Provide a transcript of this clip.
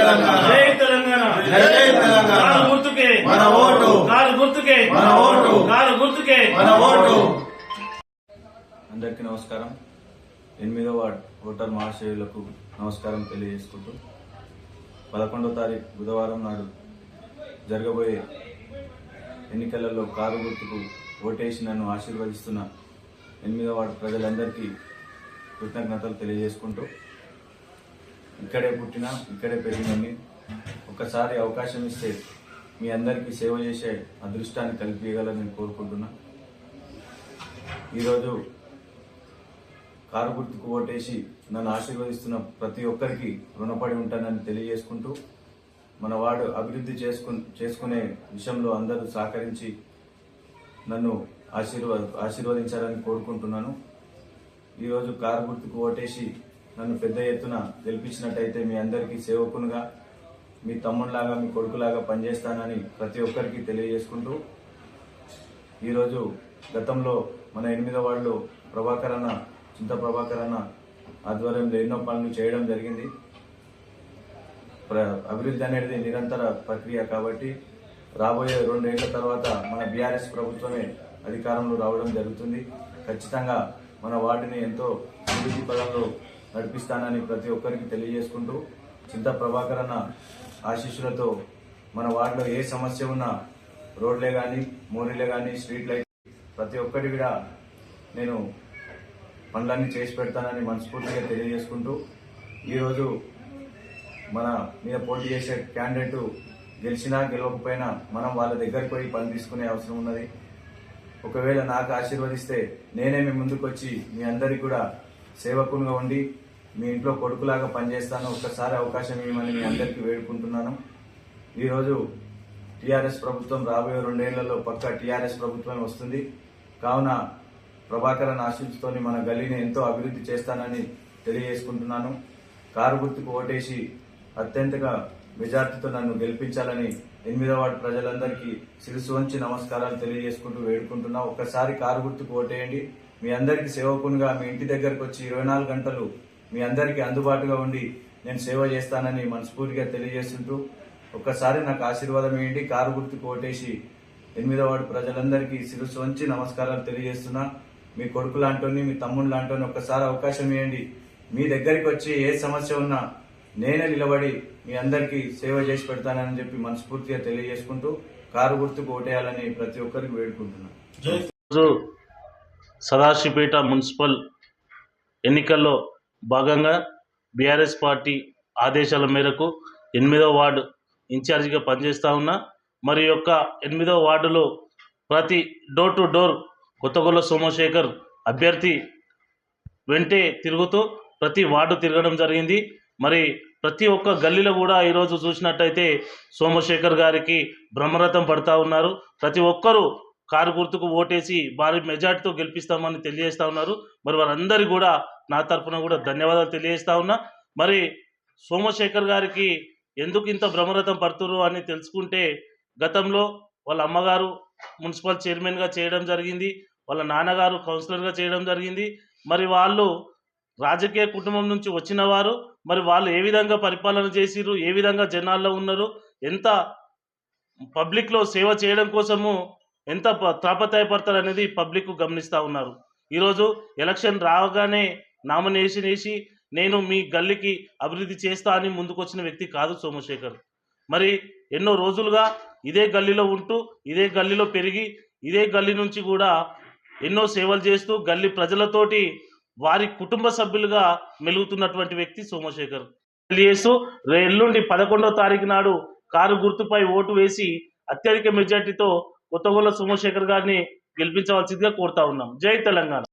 తెలంగాణ జై తెలంగాణ జై తెలంగాణ కారు గుర్తుకే మన ఓటు కారు గుర్తుకే మన ఓటు కారు గుర్తుకే మన ఓటు। అందరికీ నమస్కారం। 8వ వార్డ్ ఓటర్ మహాశయులకు నమస్కారం తెలియజేసుకుంటూ 11వ తారీఖు బుధవారం నాడు జరగబోయే ఎన్నికలలో కారు గుర్తుకు ఓటేసి నన్ను ఆశీర్వదిస్తున్న 8వ వార్డు ప్రజలందరికీ కృతజ్ఞతలు తెలియజేసుకుంటూ, ఇక్కడే పుట్టిన ఇక్కడే పెరిగినని ఒక్కసారి అవకాశం ఇస్తే మీ అందరికీ సేవ చేసే అదృష్టాన్ని కల్పించగలని కోరుకుంటున్నా। ఈరోజు కారు గుర్తుకు ఓటేసి నన్ను ఆశీర్వదిస్తున్న ప్రతి ఒక్కరికి రుణపడి ఉంటానని తెలియజేసుకుంటూ, మన వార్డు అభివృద్ధి చేసుకునే విషయంలో అందరూ సహకరించి నన్ను ఆశీర్వదించాలని కోరుకుంటున్నాను। ఈరోజు కారు గుర్తుకు ఓటేసి నన్ను పెద్ద ఎత్తున గెలిపించినట్టయితే మీ అందరికీ సేవకునిగా, మీ తమ్ముడిలాగా, మీ కొడుకులాగా పనిచేస్తానని ప్రతి ఒక్కరికి తెలియజేసుకుంటూ, ఈరోజు గతంలో మన 8వ వార్డులో చింత ప్రభాకర్ అన్న ఆధ్వర్యంలో ఎన్నో పనులు చేయడం జరిగింది। అభివృద్ధి అనేది నిరంతర ప్రక్రియ కాబట్టి రాబోయే 2 ఏళ్ల తర్వాత మన బీఆర్ఎస్ ప్రభుత్వమే అధికారంలో రావడం జరుగుతుంది। ఖచ్చితంగా మన వార్డుని ఎంతో అభివృద్ధి పదంలో నడిపిస్తానని ప్రతి ఒక్కరికి తెలియజేసుకుంటూ, చింత ప్రభాకర్ అన్న ఆశీస్సులతో మన వార్డులో ఏ సమస్య ఉన్నా రోడ్లే కానీ, మోరీలే కానీ, స్ట్రీట్ లైట్ ప్రతి ఒక్కటి కూడా నేను పనులన్నీ చేసి పెడతానని మనస్ఫూర్తిగా తెలియజేసుకుంటూ, ఈరోజు మన మీద పోటీ చేసే క్యాండిడేట్ గెలిచినా గెలవకపోయినా మనం వాళ్ళ దగ్గరికి పోయి పని తీసుకునే అవసరం ఉన్నది। ఒకవేళ నాకు ఆశీర్వదిస్తే నేనే మీ ముందుకు వచ్చి మీ అందరికీ కూడా సేవకునిగా ఉండి మీ ఇంట్లో కొడుకులాగా పనిచేస్తాను। ఒక్కసారి అవకాశం ఇవ్వమని మీ అందరికీ వేడుకుంటున్నాను। ఈరోజు టీఆర్ఎస్ ప్రభుత్వం రాబోయే 2 ఏళ్లలో పక్కా టీఆర్ఎస్ ప్రభుత్వం వస్తుంది కావున ప్రభాకర్ ఆశీస్సుతో మన గల్లీని ఎంతో అభివృద్ధి చేస్తానని తెలియజేసుకుంటున్నాను। కారు గుర్తుకు ఓటేసి అత్యంతగా మెజార్టీతో నన్ను గెలిపించాలని 8వ వార్డు ప్రజలందరికీ శిరస్సు వంచి నమస్కారాలు తెలియజేసుకుంటూ వేడుకుంటున్నా। ఒక్కసారి కారు గుర్తుకు ఓటేయండి। మీ అందరికీ సేవకునిగా మీ ఇంటి దగ్గరకు వచ్చి 24 గంటలు మీ అందరికీ అందుబాటుగా ఉండి నేను సేవ చేస్తానని మనస్ఫూర్తిగా తెలియజేస్తుంటూ, ఒక్కసారి నాకు ఆశీర్వాదం ఇవ్వండి। కారు గుర్తుకు ఓటేసి 8వ వార్డు ప్రజలందరికీ శిరస్సు వంచి నమస్కారాలు తెలియజేస్తున్నా। మీ కొడుకు లాంటోని, మీ తమ్ముడు లాంటోని ఒక్కసారి అవకాశం ఇవ్వండి। మీ దగ్గరికి వచ్చి ఏ సమస్య ఉన్నా నేనే నిలబడి మీ అందరికీ సేవ చేసి పెడతానని చెప్పి మనస్ఫూర్తిగా తెలియజేసుకుంటూ, కారు గుర్తుకు ఓటేయాలని ప్రతి ఒక్కరికి వేడుకుంటున్నాను। సదాశివపేట మున్సిపల్ ఎన్నికల్లో భాగంగా బీఆర్ఎస్ పార్టీ ఆదేశాల మేరకు 8వ వార్డు ఇన్ఛార్జిగా పనిచేస్తూ ఉన్నా। మరి యొక్క 8వ వార్డులో ప్రతి door to door Kothagolla Somashekar అభ్యర్థి వెంటే తిరుగుతూ ప్రతి వార్డు తిరగడం జరిగింది। మరి ప్రతి ఒక్క గల్లీలో కూడా ఈరోజు చూసినట్టయితే సోమశేఖర్ గారికి బ్రహ్మరథం పడతా ఉన్నారు। ప్రతి ఒక్కరూ కారు గుర్తుకు ఓటేసి భారీ మెజార్టీతో గెలిపిస్తామని తెలియజేస్తూ ఉన్నారు। మరి వారందరికీ కూడా నా తరఫున కూడా ధన్యవాదాలు తెలియజేస్తా ఉన్నా। మరి సోమశేఖర్ గారికి ఎందుకు ఇంత బ్రహ్మరథం పడుతున్నారు అని తెలుసుకుంటే, గతంలో వాళ్ళ అమ్మగారు మున్సిపల్ చైర్మన్గా చేయడం జరిగింది, వాళ్ళ నాన్నగారు కౌన్సిలర్గా చేయడం జరిగింది। మరి వాళ్ళు రాజకీయ కుటుంబం నుంచి వచ్చిన వారు, మరి వాళ్ళు ఏ విధంగా పరిపాలన చేసిరు, ఏ విధంగా జనాల్లో ఉన్నారు, ఎంత పబ్లిక్లో సేవ చేయడం కోసము ఎంత తాపత్రయపడతారు అనేది పబ్లిక్ గమనిస్తూ ఉన్నారు। ఈరోజు ఎలక్షన్ రాగానే నామినేషన్ వేసి నేను మీ గల్లీకి అభివృద్ధి చేస్తా అని ముందుకొచ్చిన వ్యక్తి కాదు సోమశేఖర్। మరి ఎన్నో రోజులుగా ఇదే గల్లీలో ఉంటూ, ఇదే గల్లీలో పెరిగి, ఇదే గల్లీ నుంచి కూడా ఎన్నో సేవలు చేస్తూ గల్లీ ప్రజలతోటి వారి కుటుంబ సభ్యులుగా మెలుగుతున్నటువంటి వ్యక్తి సోమశేఖర్। తెలియజేస్తూ ఎల్లుండి 11వ తారీఖు నాడు కారు గుర్తుపై ఓటు వేసి అత్యధిక మెజార్టీతో కొత్తగొల్ల సోమశేఖర్ గారిని గెలిపించవలసిందిగా కోరుతా ఉన్నాం। జై తెలంగాణ।